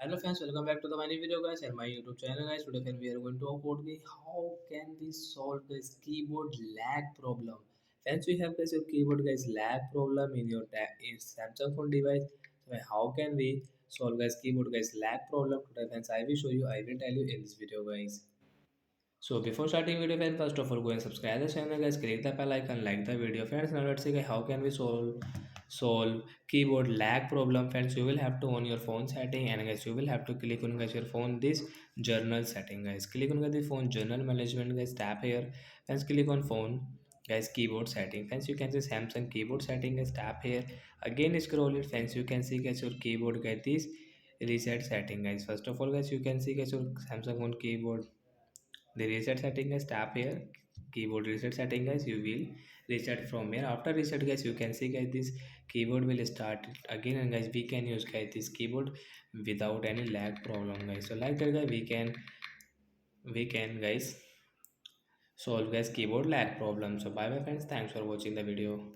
Hello friends, welcome back to the my new video guys and my YouTube channel guys. Today friend, we are going to talk about how can we solve this keyboard lag problem. Friends, we have guys your keyboard guys lag problem in your Samsung phone device. So how can we solve guys keyboard guys lag problem today friends? I will show you. I will tell you in this video guys. So before starting video friends, first of all go and subscribe the channel guys, click the bell icon, like the video friends. Now let's see guys, how can we solve keyboard lag problem friends. You will have to on your phone setting and guys you will have to click on guys your phone this journal setting guys. Click on guys the phone journal management guys, tap here friends, click on phone guys keyboard setting friends. You can see Samsung keyboard setting guys, tap here again, scroll it friends. You can see guys your keyboard guys this reset setting guys. First of all guys you can see guys your Samsung phone keyboard the reset setting guys, tap here keyboard reset setting guys. You will reset from here. After reset guys you can see guys this keyboard will start again and guys we can use guys this keyboard without any lag problem guys. So like that guys we can guys solve guys keyboard lag problem. So bye bye friends, thanks for watching the video.